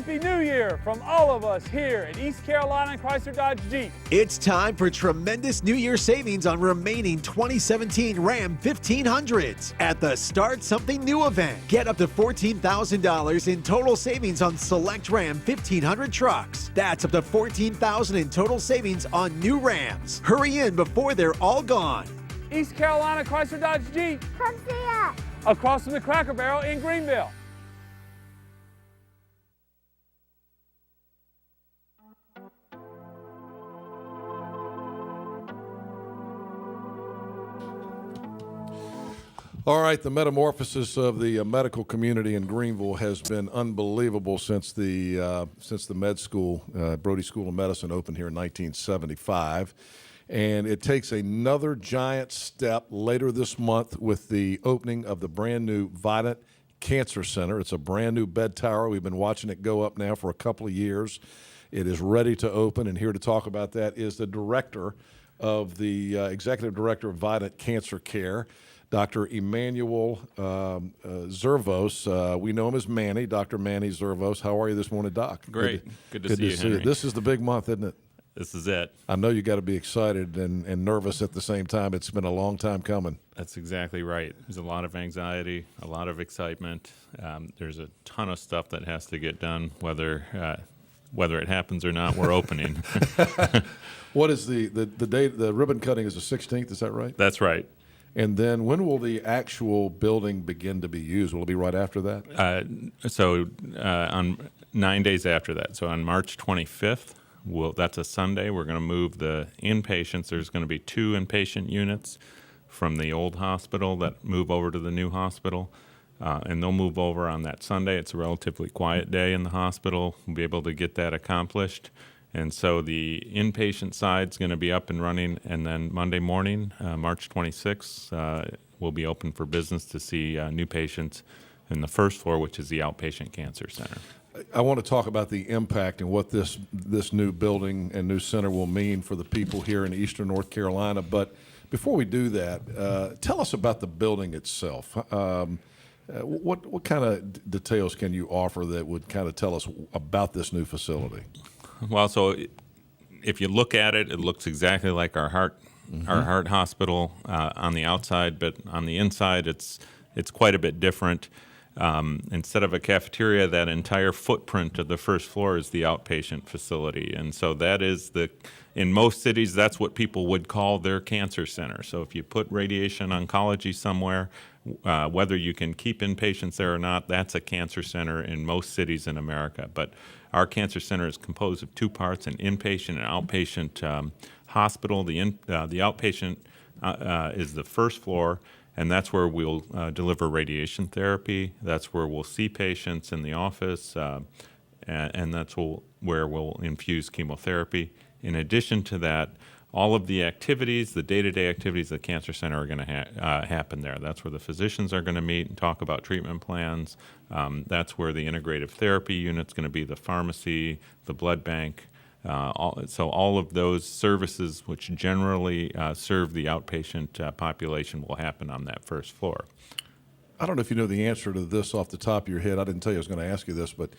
Happy New Year from all of us here at East Carolina Chrysler Dodge Jeep. It's time for tremendous New Year savings on remaining 2017 Ram 1500s at the Start Something New event. Get up to $14,000 in total savings on select Ram 1500 trucks. That's up to $14,000 in total savings on new Rams. Hurry in before they're all gone. East Carolina Chrysler Dodge Jeep. Come see us. Across from the Cracker Barrel in Greenville. All right, the metamorphosis of the medical community in Greenville has been unbelievable since the med school, Brody School of Medicine, opened here in 1975. And it takes another giant step later this month with the opening of the brand new Vidant Cancer Center. It's a brand new bed tower. We've been watching it go up now for a couple of years. It is ready to open, and here to talk about that is the executive director of Vidant Cancer Care, Dr. Emmanuel Zervos. We know him as Manny, Dr. Manny Zervos. How are you this morning, Doc? Great. Good to see you, Henry. This is the big month, isn't it? This is it. I know you got to be excited and nervous at the same time. It's been a long time coming. That's exactly right. There's a lot of anxiety, a lot of excitement. There's a ton of stuff that has to get done, whether it happens or not. We're opening. What is the date? The ribbon cutting is the 16th. Is that right? That's right. And then when will the actual building begin to be used? Will it be right after that? On 9 days after that. So on March 25th, that's a Sunday, we're going to move the inpatients. There's going to be 2 inpatient units from the old hospital that move over to the new hospital. And they'll move over on that Sunday. It's a relatively quiet day in the hospital. We'll be able to get that accomplished. And so the inpatient side is going to be up and running, and then Monday morning, March 26th, we'll be open for business to see new patients in the first floor, which is the outpatient cancer center. I want to talk about the impact and what this new building and new center will mean for the people here in eastern North Carolina. But before we do that, tell us about the building itself. What kind of details can you offer that would kind of tell us about this new facility? Well, so if you look at it, it looks exactly like our heart hospital on the outside, but on the inside, it's quite a bit different. Instead of a cafeteria, that entire footprint of the first floor is the outpatient facility, and so that is in most cities, that's what people would call their cancer center. So if you put radiation oncology somewhere, whether you can keep inpatients there or not, that's a cancer center in most cities in America. But our cancer center is composed of 2 parts, an inpatient and outpatient hospital. The outpatient is the first floor, and that's where we'll deliver radiation therapy. That's where we'll see patients in the office, and that's where we'll infuse chemotherapy. In addition to that, all of the activities, the day-to-day activities at the Cancer Center are going to happen there. That's where the physicians are going to meet and talk about treatment plans. That's where the integrative therapy unit's going to be, the pharmacy, the blood bank. So all of those services which generally serve the outpatient population will happen on that first floor. I don't know if you know the answer to this off the top of your head. I didn't tell you I was going to ask you this, but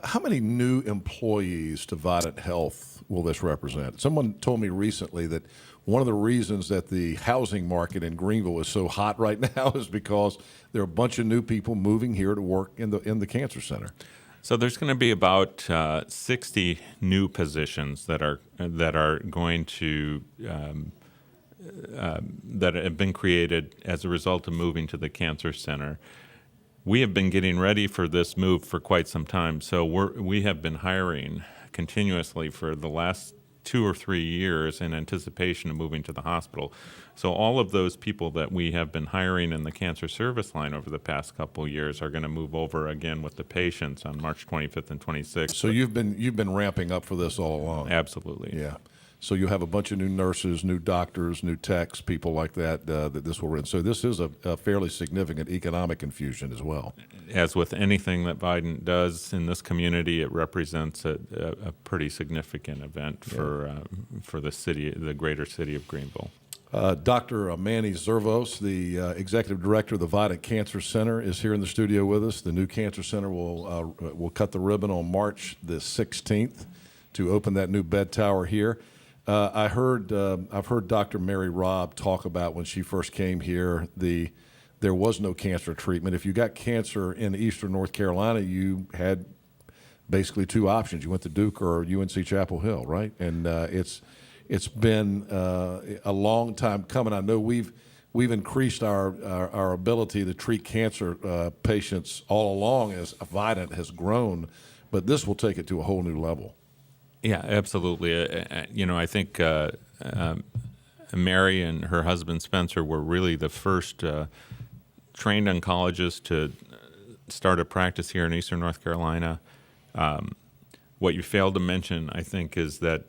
how many new employees to Vidant Health will this represent? Someone told me recently that one of the reasons that the housing market in Greenville is so hot right now is because there are a bunch of new people moving here to work in the cancer center. So there's going to be about 60 new positions that are going to that have been created as a result of moving to the cancer center. We have been getting ready for this move for quite some time. So we have been hiring continuously for the last 2 or 3 years in anticipation of moving to the hospital. So all of those people that we have been hiring in the cancer service line over the past couple of years are going to move over again with the patients on March 25th and 26th. So you've been ramping up for this all along. Absolutely. Yeah. So you have a bunch of new nurses, new doctors, new techs, people like that that this will run. So this is a fairly significant economic infusion as well. As with anything that Vidant does in this community, it represents a pretty significant event for the city, the greater city of Greenville. Dr. Manny Zervos, the executive director of the Vidant Cancer Center, is here in the studio with us. The new cancer center will cut the ribbon on March the 16th to open that new bed tower here. I've heard Dr. Mary Robb talk about when she first came here, there was no cancer treatment. If you got cancer in eastern North Carolina, you had basically two options. You went to Duke or UNC Chapel Hill, right? And it's been a long time coming. I know we've increased our ability to treat cancer patients all along as Vidant has grown, but this will take it to a whole new level. Yeah, absolutely. I think Mary and her husband Spencer were really the first trained oncologists to start a practice here in Eastern North Carolina. What you failed to mention, I think, is that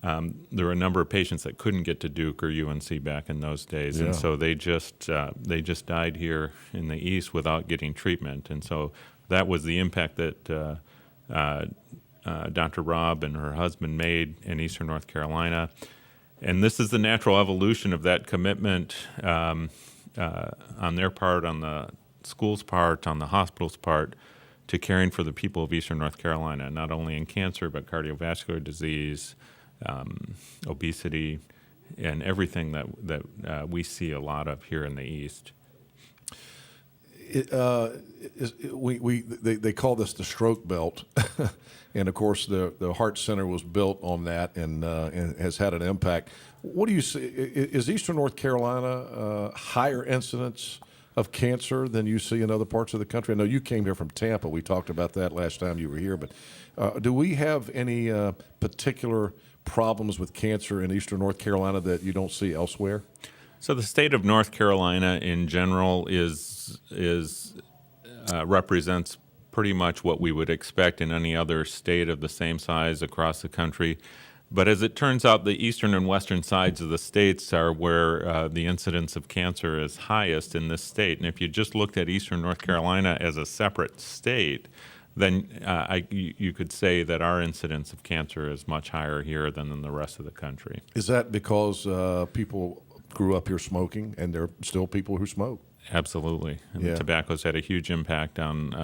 there were a number of patients that couldn't get to Duke or UNC back in those days, Yeah. and so they just died here in the East without getting treatment, and so that was the impact that Dr. Robb and her husband made in Eastern North Carolina, and this is the natural evolution of that commitment on their part, on the school's part, on the hospital's part, to caring for the people of Eastern North Carolina, not only in cancer but cardiovascular disease, obesity, and everything that we see a lot of here in the East. They call this the stroke belt, and of course the Heart Center was built on that and has had an impact. What do you see? Is Eastern North Carolina higher incidence of cancer than you see in other parts of the country? I know you came here from Tampa. We talked about that last time you were here, but do we have any particular problems with cancer in Eastern North Carolina that you don't see elsewhere? So the state of North Carolina in general represents pretty much what we would expect in any other state of the same size across the country. But as it turns out, the eastern and western sides of the states are where the incidence of cancer is highest in this state. And if you just looked at Eastern North Carolina as a separate state, then you could say that our incidence of cancer is much higher here than in the rest of the country. Is that because people grew up here smoking, and there are still people who smoke? Absolutely. And Yeah. Tobacco's had a huge impact on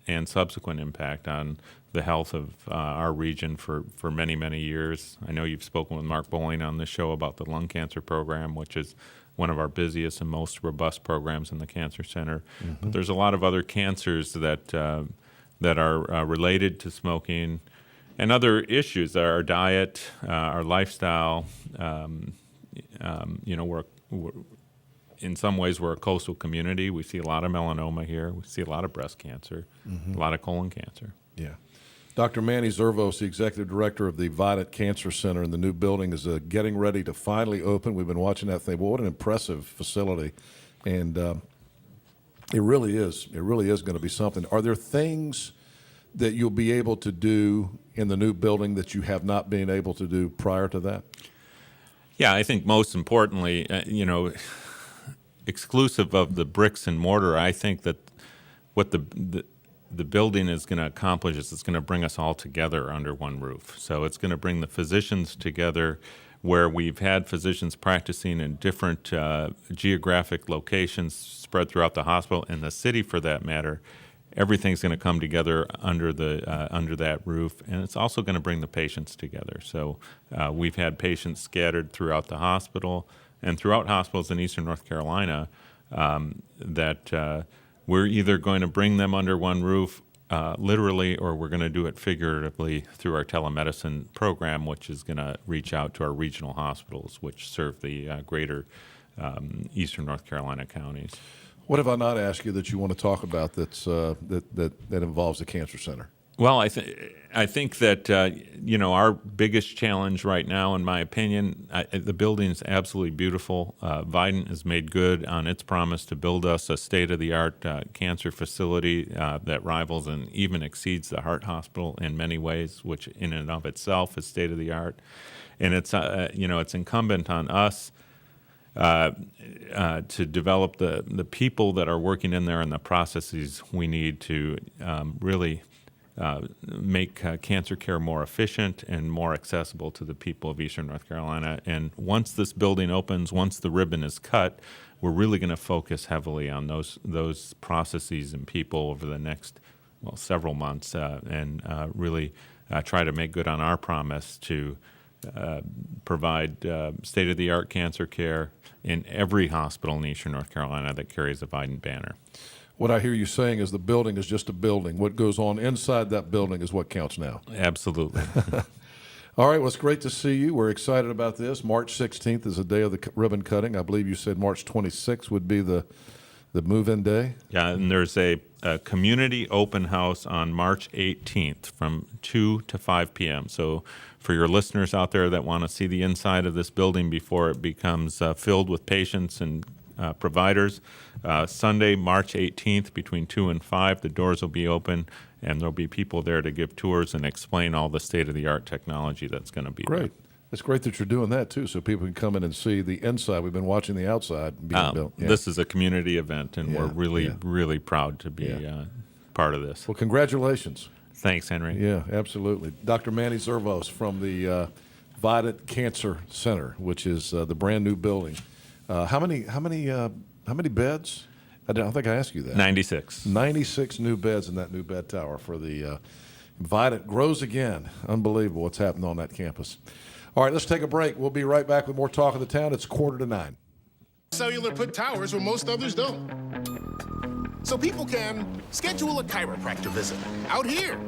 and subsequent impact on the health of our region for many, many years. I know you've spoken with Mark Bowling on this show about the lung cancer program, which is one of our busiest and most robust programs in the Cancer Center. Mm-hmm. But there's a lot of other cancers that are related to smoking and other issues, our diet, our lifestyle. We're in some ways, we're a coastal community. We see a lot of melanoma here. We see a lot of breast cancer, a lot of colon cancer. Yeah. Dr. Manny Zervos, the executive director of the Vidant Cancer Center in the new building, is getting ready to finally open. We've been watching that thing. Well, what an impressive facility. And it really is. It really is going to be something. Are there things that you'll be able to do in the new building that you have not been able to do prior to that? Yeah, I think most importantly, exclusive of the bricks and mortar, I think that what the building is going to accomplish is it's going to bring us all together under one roof. So it's going to bring the physicians together where we've had physicians practicing in different geographic locations spread throughout the hospital and the city for that matter. Everything's going to come together under that roof, and it's also going to bring the patients together. So we've had patients scattered throughout the hospital and throughout hospitals in Eastern North Carolina that we're either going to bring them under one roof literally, or we're going to do it figuratively through our telemedicine program, which is going to reach out to our regional hospitals, which serve the greater Eastern North Carolina counties. What have I not asked you that you want to talk about that involves the Cancer Center? Well, I think that our biggest challenge right now, in my opinion, the building is absolutely beautiful. Vidant has made good on its promise to build us a state-of-the-art cancer facility that rivals and even exceeds the Heart Hospital in many ways, which in and of itself is state-of-the-art. And it's incumbent on us to develop the people that are working in there and the processes we need to really make cancer care more efficient and more accessible to the people of Eastern North Carolina. And once this building opens, once the ribbon is cut, we're really going to focus heavily on those processes and people over the next, several months, and really try to make good on our promise to provide state-of-the-art cancer care in every hospital in Eastern North Carolina that carries a Vidant banner. What I hear you saying is the building is just a building. What goes on inside that building is what counts now. Absolutely. All right, well, it's great to see you. We're excited about this. March 16th is the day of the ribbon cutting. I believe you said March 26th would be the move-in day. Yeah, and there's a community open house on March 18th from 2 to 5 p.m. So for your listeners out there that want to see the inside of this building before it becomes filled with patients and providers, Sunday, March 18th, between 2 and 5, the doors will be open, and there'll be people there to give tours and explain all the state-of-the-art technology that's going to be Great. there. It's great that you're doing that, too, so people can come in and see the inside. We've been watching the outside being built. Yeah. This is a community event, and we're really proud to be part of this. Well, congratulations. Thanks, Henry. Yeah, absolutely. Dr. Manny Zervos from the Vidant Cancer Center, which is the brand-new building. How many beds? I don't think I asked you that. 96. 96 new beds in that new bed tower for the Vidant grows again. Unbelievable what's happened on that campus. All right, let's take a break. We'll be right back with more Talk of the Town. It's 8:45. Cellular put towers where most others don't. So people can schedule a chiropractor visit out here